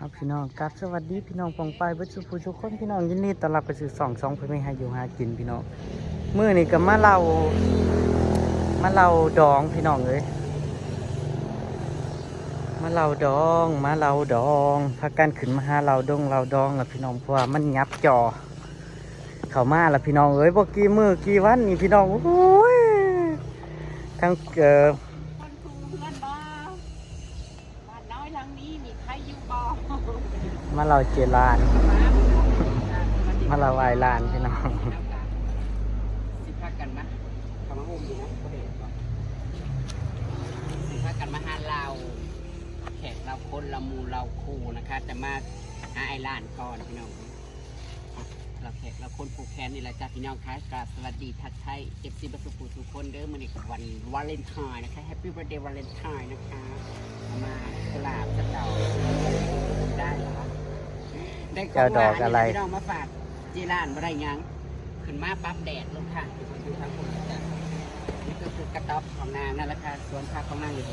ครับพี่น้องครับสวัสดีพี่น้องปองไปวัชุผู้ทุกคนพี่น้องยินดีต้อนรับไปสู่สองเพื่อไม่ให้อยู่หากินพี่น้องมื้อนี้ก็มาเล่าดองพี่น้องเลยมาเล่าดองพากันขึ้นมาหาเล่าดองแล้วพี่น้องเพราะว่ามันยับจอเข้ามาแล้วพี่น้องเอ้ยบ่กี่มื้อกี่วันนี่พี่น้องโอ้ยทั้งคนคูเพื่อนบ้านน้อยทางนี้มีใครอยู่บ่ มาเล่าเจรานมาเล่าไอลานพี่น้องสิพากันมาคำว่าอุ้มดีนะประเด็นสิพากันมาหาเราแขกเราคนเรามูเราคู่นะคะจะมาหาไอลานก่อนพี่น้องเราแขกเราคนผูกแขนนี่แหละจ้าพี่น้องค่ะกราบสวัสดีทักทายเอฟซีบัสสุทุกคนเด้อมื้อนี้วันวาเลนไทน์นะคะแฮปปี้เบิร์ธเดย์วาเลนไทน์นะคะมากุหลาบสักดอกได้เหรอได้ของหวานอะไรพี่น้องมาฝากจีร้านมาได้ยังขึ้นมาปั๊บแดดลงค่ะดูทางผมจ้ะนี่ก็คือกระต๊อบของนางนั่นแหละค่ะสวนผักของนางอยู่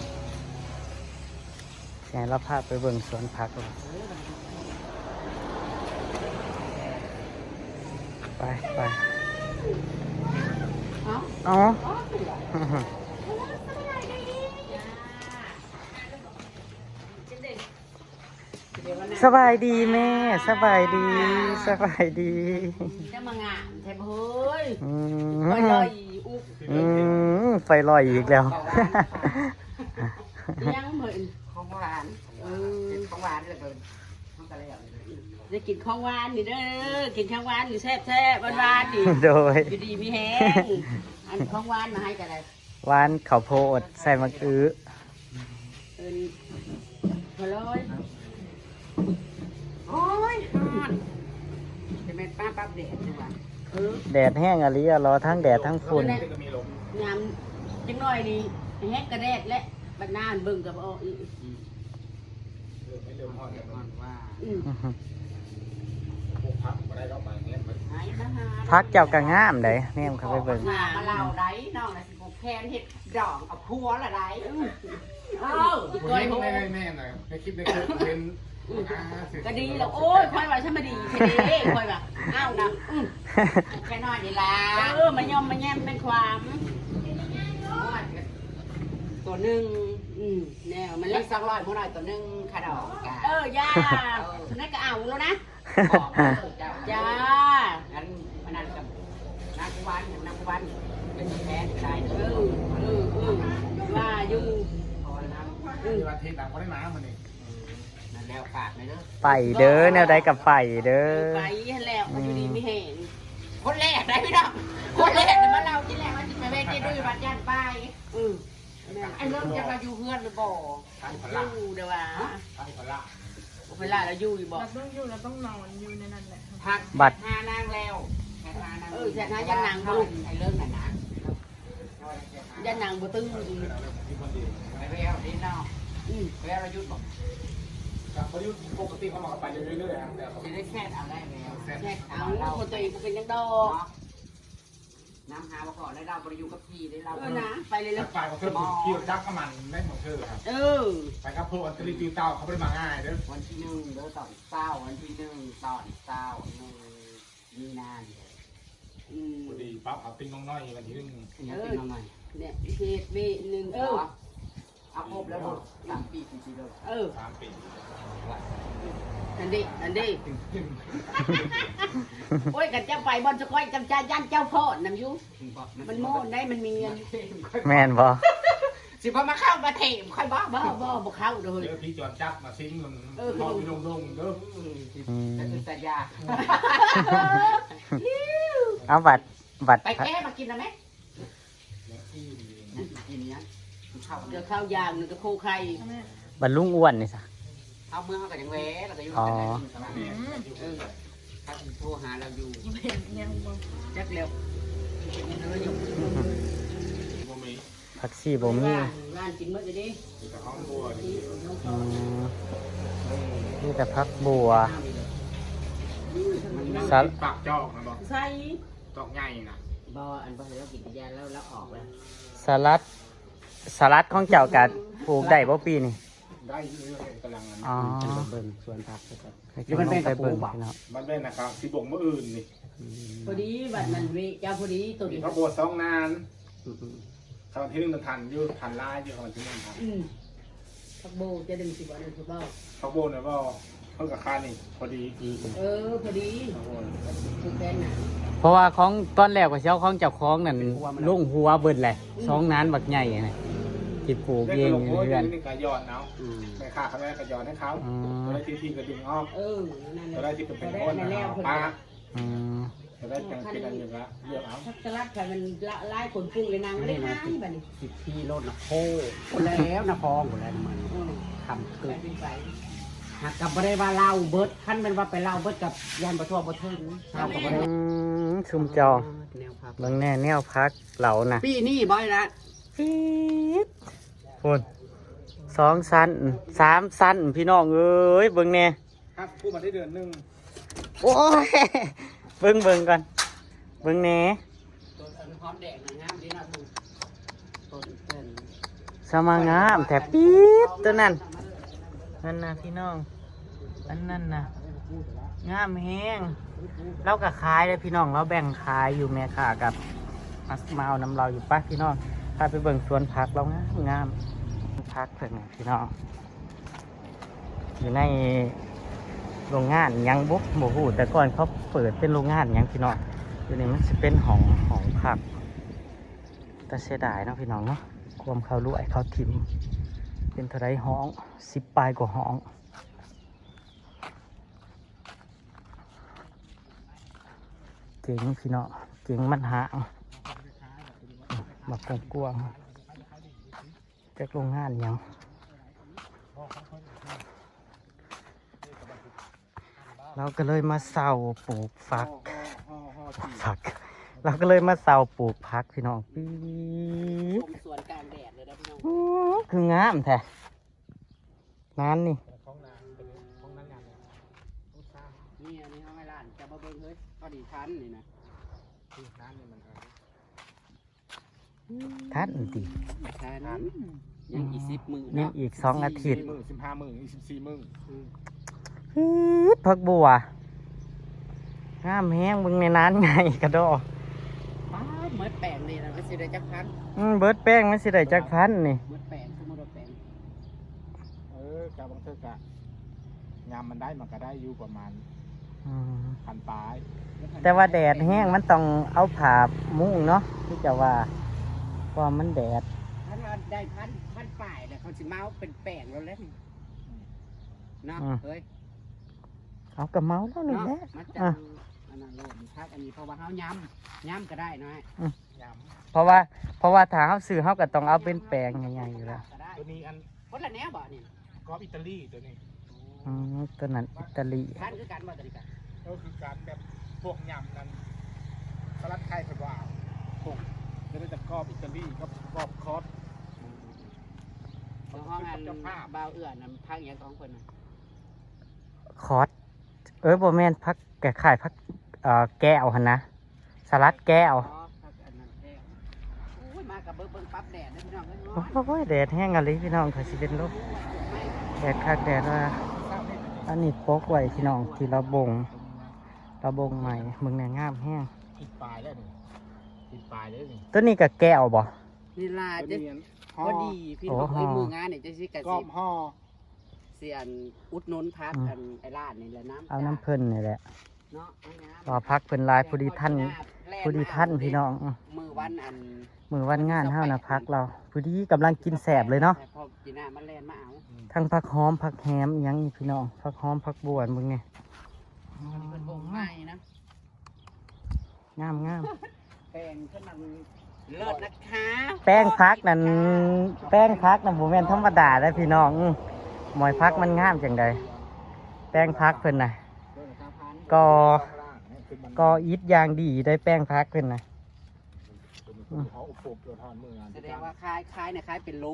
แกเราพาไปเบิ่งสวนผักเลยไปอ๋อสบายดีแม่สบายดีจะมางานแทบเฮ้ยไฟลอยอุ๊บไฟลอยอีกแล้วยังเหมือนของหวานของหวานเลยจะกินของหวานนี่เด้อกินของหวานนี่แซ่บหวานนี่โดยอยู่ดีมีแห้งอันของหวานมาให้กันเลยหวานข้าวโพดใส่มะกรูดพอเลยโอ้ยจะเป็นป้าปั๊บแดดดีกว่าแดดแห้งอะไรอะรอทั้งแดดทั้งฝุ่นยามจังหน่อยนี่แห้งกระแดดและบรรณาเบิ่งกับเอาอีกพักเจ้ากระง่ามได้แนมเข้าไปเบิ่งมาเล่าได้น้องนะสิผมแพนเห็ดดอกเอาพัวละได้ก้อยแม่หน่อยในคลิปในเป็นก็ดีแล้วโอ้ยค่อยว่าฉันมาดีเฉยค่อยว่าอ้าวนะแค่น้อยนี่ละมาย่อมมาแย้มเป็นความตัวหนึ่งแนวมันเล็ก200พวกหน่อยตัวหนึ่งขาดอกย่านั่นก็เอาแล้วนะจ้าอันนั้นกับนักวันเป็นแทนใช่ว่าอยู่วันที่หลังเขาได้น้ำมันนี่นั่นแล้วฝากเลยเด้อไปเด้อแนวใดกับไปเด้อไปแล้วมาอยู่ดีไม่เห็นคนแรกได้พี่น้องคนแรกเนี่ยมาเล่าที่แรกว่าจะไปเวทีด้วยบัตรยันไปไอ้เรื่องจะมาอยู่เพื่อนหรือบ่อยู่เดี๋ยวว่าเวลาเราอยู่บ่เราต้องอยู่เราต้องนอนอยู่ในนั้นแหละพักบัตรหานางแล้วแค่นายันนางบุกไอ้เรื่องนั้นนะยันนางบุตึ้งไปแววนี่เนาะแววเราหยุดบ่เขาหยุดปกติเขาบอกไปเรื่อยๆครับแต่เขาจะได้แค่เอาได้แล้วแค่เอาเราคนตัวเองเป็นยังดอกน้ำหาว่าก่อนได้เราบริยูกับพี่ได้เรานะไปเลยแล้วไปของเธอคิวจักรมันได้ของเธอครับไปครับพวกอันตรีติวเต้าเขาไม่ได้มาง่ายเด้อวันที่1เด้อตอนเช้าวันที่1ตอนเช้ามีนานพอดีปั๊บเอาติ้งน้อยวันที่1เนี่ยเหตุเวหนึ่งเอาครบแล้ว3 ปี4 ปีเลย3 ปีนั่นดิโอ้ยกันเจ้าไปบอลสก้อยจำใจยันเจ้าพ่อน้ำยุมันโม่ได้มันมีเงินแม่นบ่สิพอมาเข้ามาเทมค่อยบ่เข้าเลยพี่จอนจับมาซิงมันพอไปลงเด้อจะคือสัญญาเอาบัตรไปแก้มากินนะแม่กินเนี้ยเดี๋ยวข้าวยางหนึ่งกับโคไข่บรรลุงอ้วนนี่สะเอาเมื่อเขาก็ยังแหวะเราก็อยู่กันถ้าโทรหาเราอยู่จักเร็วผักชีบ่มีร้านกินเมื่อจะดินี่แต่ผักบัวสัตว์ปากจอกนะบอกใส่จอกใหญ่นะบ่อันบ่เรากินยาแล้วออกแล้วสลัดของเจ้ากัดปลูกได้บ่ปีนี่บ ได้เรื่อยๆกำลังนั้น อ๋อ เบิ่งสวนผักครับ ให้พี่น้องไปเบิ่งพี่น้อง มันเป็นนะครับที่บ่งเมื่ออื่นนี่ พอดีบัดนั้นวิเจ้าพอดีตัว มี นี้ พระโบสถ์2นานคำที่1ทันอยู่ทันลายอยู่คำที่1ทัน พักโบจะดึงสิบ่นั่นถูกบ่ พระโบสถ์เนี่ยว่าเพิ่งกับค่านี่พอดี พอดี พระโบสถ์ ถูกแค่น่ะ เพราะว่าของตอนแรกว่าสิเช้าของเจ้าของนั่นลงหัวเบิดแหละ2นานบักใหญ่นะที่ปลูก ได้ เอก ง ระ อ โหล ยู่ ก เรือน นี่กระยอนเอาแม่ค้าเขาแม่กระยอนให้เขาจะได้ที่กระดึงออก นั่นแห จะ ละ ได้ที่เป็นก้นเอาปลา อืม จะได้จังที่นั่นอย่างละเลือกเอา ทักษะรักกันมันไล่ขนปุ้งเลยนางไม่ได้หายบัดนี้10 กิโลนะโคแล้วนะพองหมดแล้วมันทำเกิดหากกับบ่ได้ว่าเราเบิดคันเป็นว่าไปเราเบิดกับยานบ่ทั่วบ่ถึงเราก็บ่ได้ ชุมจอง แนวพัก เบิ่งแน่แนวพักเหล่านะ ปีนี้บ่อยละ ปี๊ดพุ่น2ชั้น3ชั้นพี่น้องเอ้ยเบิ่งแน่ ครับผู้มาได้เดือนนึง โอ้ยเบิ่งก่อนเบิ่งแน่ ต้นหอมแดงงามดีนะทุกต้นเต้น สมางามแต่ปี๊ดตัวนั้นนั่นนะพี่น้องอันนั้นนะงามแฮงเราก็ขายเลยพี่น้องเราแบ่งขายอยู่แม่ค่ะกับมาเอาน้ำเราอยู่ปะพี่น้องถ้าไปเบิ่งสวนผักเรางามผักเพิ่นน่ะพี่น้องอยู่ในโรงงานหยังบุ๊กโมหูแต่ก่อนเขาเปิดเป็นโรงงานหยังพี่น้องอยู่นี่มันจะเป็นของผักแต่เสียดายเนาะพี่น้องเนาะความเขารู้ไอ้เขาทิมเป็นเท่าไรห้อง10 ปลายกว่าห้องเก่งพี่น้องเก่งมันหางบักกวางๆจากโรงงานหยังเราก็เลยมาเสาปลูกฟักเราก็เลยมาเสาปลูกพักพี่น้องปี๊ด สวนกลางแดดเลยนะพี่น้อง คืองามแท้นานนี่ ของนางเป็นของนางงานต้องสร้าง นี่อันนี้เขาให้ร้านจะมาเบิ่งเฮ้ยพอดีทันนี่นะ ที่น้ำนี่มัน ทันติ ทันยังอีก10 มื้อ ยัง เนาะ อีก2 อาทิตย์ มื้อ15 มื้อ24 มื้อ ปี๊ดผักบัวงามแห้งเบึงในน้านไงกระดอ ป้าดเหมือนแปลงนี่นะมันสิได้จักพัน เบิดแป้งมันสิได้จักพันนี่ เหมือนแปลงสมมุติว่าแปลง กะบางเทื่อกะงามมันได้มันก็ได้อยู่ประมาณ อืม พันปลาย แต่ว่าแดดแห้งมันต้องเอาผ้ามุ้งเนาะที่จะว่าเพราะมันแดด ท่านว่าได้พันป่ายแล้วเขาสิเมาเป็นแปลงแล้วแหละนี่เนาะเฮ้ย เอากระเมาแล้วนี่ เนาะ แหละ มันจะ อ่ะ อันนั้นโลดพักอันนี้เพราะว่าเฮายำก็ได้เนาะ ย เพราะว่าถ้าเขาซื้อเขาก็ต้องเอาเป็นแปลงใหญ่ๆอยู่แล้ว ก็ได้ ำตัวนี้อัน คนละแนวบ่นี่ กอล์ฟอิตาลีตัวนี้ ตัวนั้นอิตาลี ท่านคือกันบ่ตัวนี้กัน ก็คือการแบบพวกยำนั้นสลัดไข่ผัดว่าพวกจะได้แต่กรอบอิตาลีก็กรอบคอส ของห้องอันบ่าวเอื้อนั่นพักอย่างของเพิ่นน่ะ คอสบ่แม่นพักแก่ขายพักแก้วหั่นนะสลัดแก้ว อ๋อพักอันนั้นแท้โอ้ยมากับเบิ่งปั๊บแดดนะพี่น้องเอ้ย โอ้ยแดดแห้งอะไรพี่น้องเขาสิเป็นลมแดดคักแดดว่าอันนี้ปกไว้พี่น้องที่ระบงใหม่มึงเนี่ยงามแห้ง ติดปลายได้หนึ่งติดปลายได้หนึ่ง ตัวนี้กับแก้วบ่ นี่ล่ะ ตัว จะ นี้ พอดีพี่น้องเอ้ยมืองานเนี่ยจะสิกะ กรอ สิ บห่อ เสียนอุดหนุนพักอันไอ้ร้านนี่แหละน้ำ เอาน้ำเพิ่นนี่แหละ เนาะ ต่อพักเพิ่นหลายผู้ดีท่านพี่น้อง มือวันอัน มือวันงานเฮานะพักเราผู้ดีกำลังกินแสบเลยเนาะ แต่พอกินหน้ามันแล่นมาเอา ทั้งผักหอมผักแฮมอิหยังอีกพี่น้องผักหอมผักบวนมึงเนี่ย อันนี้เป็นวงใหม่นะ งาม แป้งขึ้นมาเลิศนะคะ แป้งพักนั่นบ่แม่นธรรมดาเด้อพี่น้องหมอยพักมันงามจังใดแป้งพักเพิ่นน่ะก็อิฐอย่างดีได้แป้งพักเพิ่นน่ะ เขาอุปโภคตัวทอนมืองาน แสดงว่าคล้ายเนี่ยคล้ายเป็นโล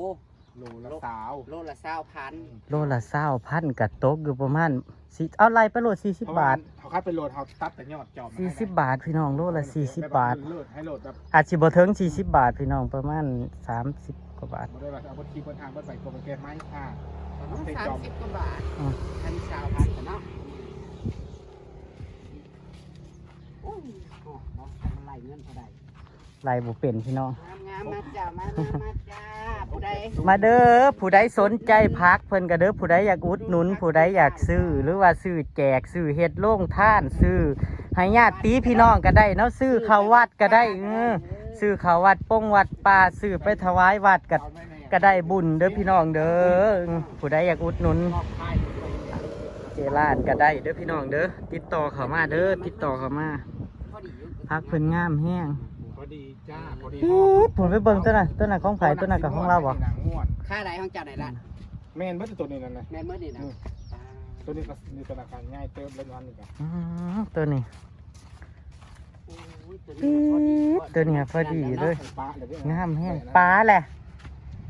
โลละสาว โลละ20,000 โลละ20,000กับตกอยู่ประมาณ4เอาไล่ไปโล40 บาท เขาคัดเป็นโลเขาตัดแต่ยอดจอม 40 บาทพี่น้องโลละ40 บาท โลดให้โลดแบบ อาจสิบ่ถึง40 บาทพี่น้องประมาณ30 ก ว่าบาท บ่ได้ว่าเอาบนทีบนทางบนไปกบแก้ไม้ค่ะ ประมาณ เป็นจอม 30 กว่าบาท อืม พันสาวพันกันเนาะโอ้ยโอ้บอกทำอะไรเงินเท่าใด ลายบุเป็นพี่น้อง งามมาจ้ามาจ้าผู้ใด มาเด้อผู้ใดสนใจพักเพิ่นก็เด้อผู้ใดอยากอุดหนุนผู้ใดอยากซื้อหรือว่าซื้อแจกซื้อเฮ็ดโล่งท่านซื้อให้ญาติพี่น้องก็ได้เนาะซื้อเข้าวัดก็ได้ซื้อเข้าวัดป้งวัดป่าซื้อไปถวายวัดก็ได้บุญเด้อพี่น้องเด้อผู้ใดอยากอุดหนุนเจร้านก็ได้เด้อพี่น้องเด้อติดต่อเข้ามาเด้อติดต่อเข้ามาพักเพิ่นงามแห้ง พอดีจ้าพอดี ผมไปเบิ่งตัวน่ะของไผตัวน่ะกับของเราบ่ ค่าไหนของเจ้าไหนล่ะ แม่นบ่ตัวนี้นั่นนะ แม่นเมื่อนี่นะ ตัวนี้ก็มีธนาคารง่ายเติมเล่นวันนี้กัน ตัวนี้ โอ้ย ตัวนี้พอดีเลย ปลาเลย งามแห้งปลาแหละ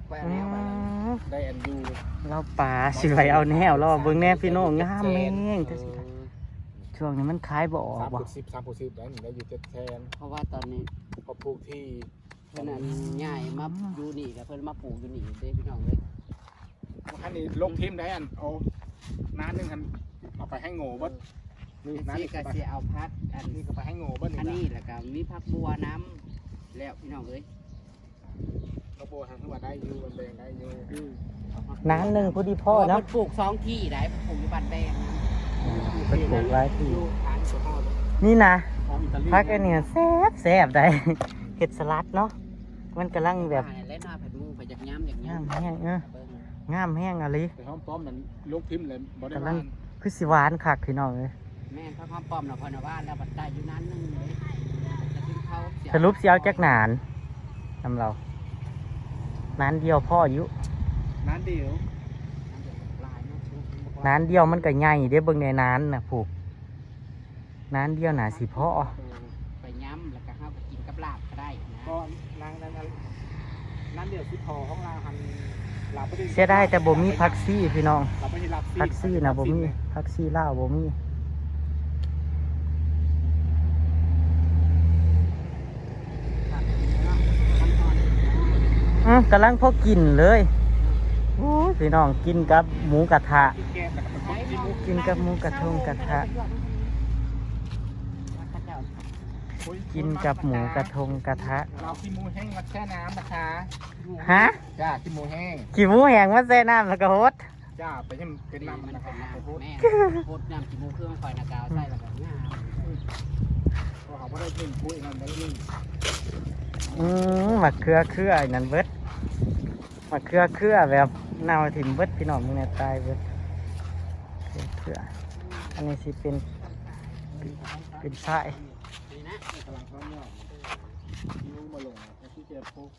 ไปเอาแนวไปเลย ได้อันยู เราปลาสิไว้เอาแนวรอเบิ่งแน่พี่น้องงามแห้งช่วงนี้มันขายบ่ออกบ่ 3.10ได้ได้อยู่7แทน เพราะว่าตอนนี้ ก็ปลูกที่ เพิ่นนั้นง่ายมาอยู่นี่แล้วเพิ่นมาปลูกอยู่นี่เด้พี่น้องเอ้ย อันนี้ลงทีมได้อันเอาน้ำนึงคันเอาไปให้โง่เบิดนี่น้ำ นี่ นี่ ก็ ก็ สิเอาพักอัน นี่ก็ไปให้โง่เบิด อัน นี่ นี้แล้วก็มีผักบัวน้ำแล้วพี่น้องเอ้ย กระโปรงทางขึ้นมาได้ยูมันแดงได้ยู น้ำหนึ่งพอดีพ่อ เพิ่ เนาะ นปลูก2ที่ได้ปลูกอยู่บ้านแดง เพิ่นปลูกไว้ที่ ยูทางตัวพ่อ นี่นะ ของอิตาลี พักอันเนี้ยแซ่บได้ เห็ดสลัดเนาะมันกำลังแบบ เล่นหน้าผัดมูไปจากย้ำอย่าง งาม ย้ำ แห้งงามแห้งอะไร แต่ห้องป้อมมันลงทีมเลยบ่ได้ กำลั ว่าง คือสิหวานคักพี่น้องเลย แม่นพระความปลอมน่ะพอนะว่าแล้วบัดได้อยู่นั้นนึงเลยจะขึ้นเขาเสีย สรุปสิเอาจักหนานทำเรานานเดียวพ่ออยู่ น้ำเดียว นานเดียวมันก็ใหญ่เด้เบิ่งในนานน่ะผูกนานเดียวน่ะสิพ่อ ไปย้ำแล้วก็เข้าไปกินกับลาบก็ได้นะ ก็นางน้ำเดียวที่พอของเราหันเราไม่ได้ เสียได้แต่บ่มีพักซี่พี่น้อง เราไม่ได้รับ พักซี่นะบ่มีพักซี่ลาวบ่มีกำลังพอกินเลยโอ้ยพี่น้องกินกับหมูกระทะ แก้มแล้วก็มันที่มุก กินกับหมูกระทงกระทะ กินกับหมูกระทงกระทะ เราขี้มูแห้งมาแช่น้ำนะคะ ฮะ จ้าขี้มูแห้ง ขี้หมูแห้งมาใส่น้ำแล้วก็ฮด จ้าไปให้มันเป็นน้ำ มัน นะค เป็ รับ นน้ำ พูด แม่โคตรน้ำกินมูเครื่องไม่ค่อยนะกาวใส่แล้วก็ง่าม ก็เขาไม่ได้กินคุยมันไม่ได้ยิน มะเขืออันนั้นเบิดมะเขือแบบเน่าถิ่มเบิดพี่น้องมึงเนี่ยตายเบิดเขืออันนี้สิเป็นไส้ นี่นะ กำลังเข้าเนื้อยิ้วมาลงที่เจ็บพวก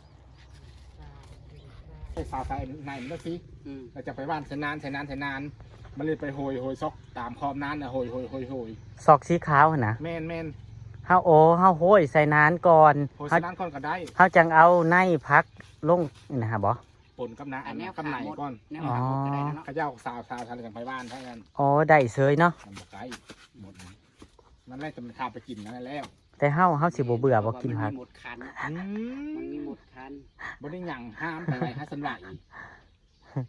ไปสาวใส่ในมันก็สิ อืม เราจะไปบ้านใช้นานมันเลยไปโหยซอกตามคอมนั้นนะโหย ซอกสีขาวหั่นนะ แม่น เฮาเฮาโห้ยใส่นานก่อน โหย เฮา ใช้นั้นก่อนก็ได้ เฮาจังเอาในพักลงนี่นะฮะบ่ ปนกับน้ำกับไหนก่อน แนวขาหมดก็ได้นะเนาะ ข้าเจ้าสาวทานกันไปบ้านเท่านั้น อ๋อได้เสยเนาะ มันบอกไก่หมดนั่นแหละจะมันข้าวไปกินนั่นแล้ว แต่เฮาสิบ่เบื่อบ่กินผัก มันมีหมดคันมันมีหมดคัน บ่ได้หยั่งห้ามไปไว้ให้สันไหว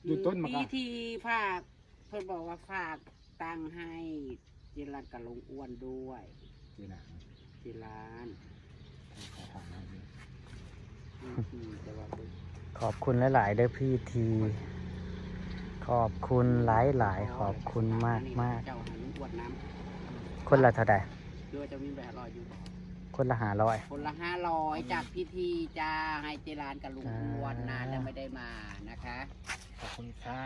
อยู่ต้นมันก็ ที่ฝากเพิ่นบอกว่าฝากตังค์ให้จิรันกับลุงอ้วนด้วย นี่นะ จิร้าน ขอทานนะ ที่แต่ว่า ขอบคุณหลายๆเด้อพี่ที ขอบคุณหลายๆขอบคุณมาก เจ้าหาลุงอ้วนน้ ๆคนละเท่าใด ำด้วยจะมีแบบรออยู่ คนละ500 คนละ500จากพิธีจะให้เจรานกับลุงอ้วนนานแล้วไม่ได้มานะคะ ขอบคุณค่ะ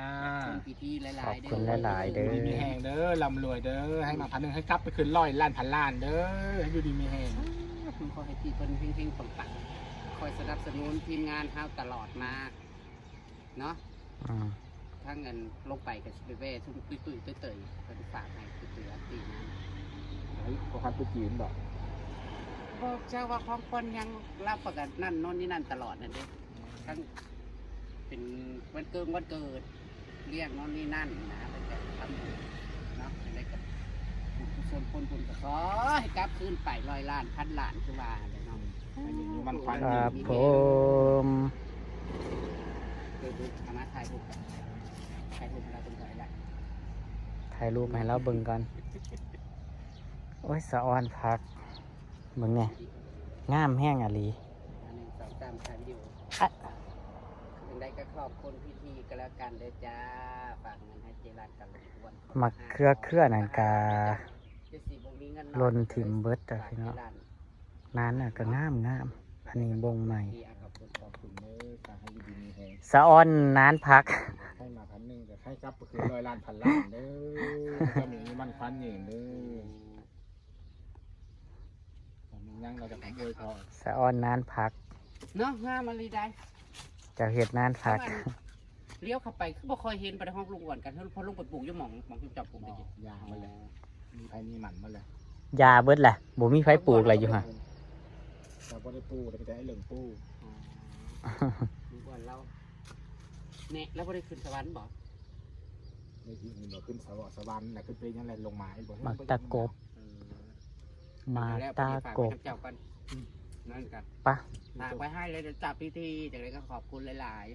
คุณพิธีหลายๆเด้ ขอบคุณหลายๆเด้อ อยู่ดีมีแห้งเด้อลำรวยเด้อให้มา1,000ให้กลับไปคืน100 ล้านพันล้านเด้อให้อยู่ดีมีแห้ง คุณขอให้ที่เพิ่นเพ่งๆปังๆคอยสนับสนุนทีมงานเฮาตลอดมาเนาะ อืม ถ้าเงินลงไปกับสิเว่ทุ่มตุ้ยๆเตยๆเป็นฝากให้ตุ้ยๆตีนั้น เฮ้ยขอคันไปจีนบอก บอกเจ้าว่าของคนยังรับประกันนั่นโน่นนี่นั่นตลอดนั่นเด้ทั้งเป็นวันเกิดเรียกโน่นนี่นั่นนะแล้วก็ทำเนาะอะไรกับส่วนคนบุญก็ขอให้กลับคืนไป100 ล้านพันล้านคือว่าเลยเนาะ มันควัน ครับผม คือเอามาถ่ายรูปเราเป็นไรละ ถ่ายรูปให้เราเบิ่งก่อนโอ้ยสะออนพักเบิ่งไงงามแห้งอะลี อัน1 2 3ถ่ายวิดีโอ อะ ถึงได้ก็ขอบคุณพิธีก็แล้วกันเด้อจ้าฝากเงินให้เจรัญกับหลวงพ่อ มักเครือนันกา จะสิบ่มีเงิน ลนถิ่มเบิดอะพี่น้องนั้นน่ะก็งามอันนี้บงใหม่ ขอบคุณเด้อฝากให้ดีๆมีแฮง สะออนนานพัก ให้มาพันหนึ่งแต่ให้กลับก็คือ100 ล้านพันล้านเด้อก็มีมันควันยืนเด้อมียังเราจะขโมยพอ สะออนนานพัก เนาะงามมาลีได้ เจะเห็ดนานพัก เลี้ยวเข้าไปคือบ่ค่อยเห็นไปในห้องลุงอ้วนกันเพราะลุงไปปลูกอยู่หม่องที่จับปลูก หม ได้ อ กิน ยางมาเลยมีไผมีหมันมาเลย ยาเบิดแหละบ่มีไฟปลูกอะไรอยู่ฮะ เราก็ได้ปูแต่ก็จะให้เหลืองปู ลุงอ้วนเราเนี่ยแล้วบ่ได้ขึ้นสวรรค์บ่ ในที่นี้เราขึ้นสวรรค์แล้วขึ้นไปยังไงลงมาอีกบ่ มักตะกบ มาตากบ เจ้ากันนั่นกัน ปะ ฝากไว้ให้เลยเดี๋ยวจับพิธีจากนั้นก็ขอบคุณหลาย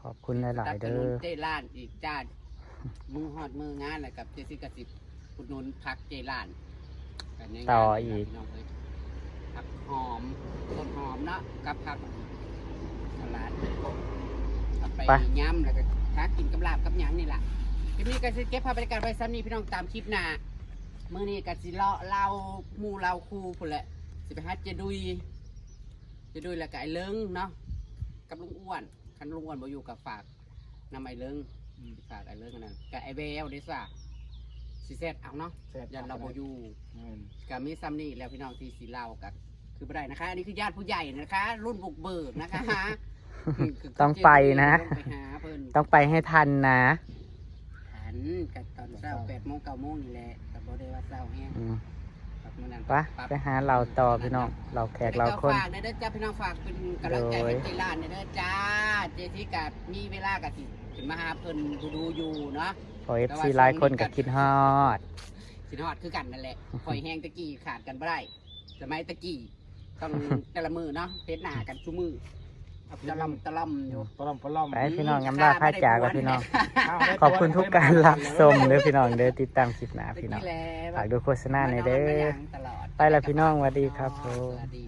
ขอบคุณห ๆ ลายๆเด้ สนับสนุ อน เจล้านอีกจ้ามือฮอดมืองานแล้วกับเจสิกสิบอุดหนุนพักเจล้านกันในงาน ต่ออีก พี่น้งเอ้ยผักหอมต้นหอมเนาะกับผักสลัดเอาไปย้ำแล้วก็ทากินกับลาบกับหยังนี่แหละคลิปนี้ก็สิเก็บภาพบรรยากาศไว้ซ้ำนี้พี่น้องตามคลิปหน้ามื้อนี้ก็สิเลาะเล่าหมู่เล่าครูพุ่นแหละสิไปหาเจดุยแล้วก็ไอ้เลิงเนาะกับลุงอ้วนคันลุงอ้วนบ่อยู่กับฝากนำไอ้เลิงฝากไอ้เลิงอันนั้นกับไอ้แววเด้ซ่าสิเซตเอาเนาะ แซ่บ ยันเราบ่อยู่ แม่น กับมีซัมนี่แล้วพี่น้องที่สีเล่ากันคือบ่ได้นะคะ อันนี้คือญาติผู้ใหญ่นะคะ รุ่นบุกเบิกนะคะ ต้องไปนะ ต้องไปหาเพิ่น ต้องไปให้ทันนะ หันกันตอนเช้า8 โมง 9 โมงนี่แหละแต่บ่ได้ว่าเช้าแฮง อืม ครับมื้อนั้น ไปไปหาเราต่อพี่น้องเราแขกเราคน ฝากเด้อจ้าพี่น้องฝากเป็นกำลังใจให้เจร้านเด้อจ้าเจที่กับมีเวลากับสิขึ้นมาหาเพิ่นดูอยู่เนาะ ขอ FC หลายคนกับคิดฮอด สิฮอดคือกันนั่นแหละคอยแห้งตะกี้ขาดกันบ่ได้สมัยตะกี้ต้องแต่ละมือเนาะเฮ็ดหน้ากันซุมือตะล่ำอยู่ ปล้อม ไปพี่น้องงำลาค่าจากกับพี่น้อง ขอบคุณทุกการรับชมเด้อพี่น้องเด้อติดตามคลิปหน้าพี่น้อง ฝากดูโฆษณาในอยเด้อ ตลอด ไปละพี่น้องสวัสดีครับผม สวัสดี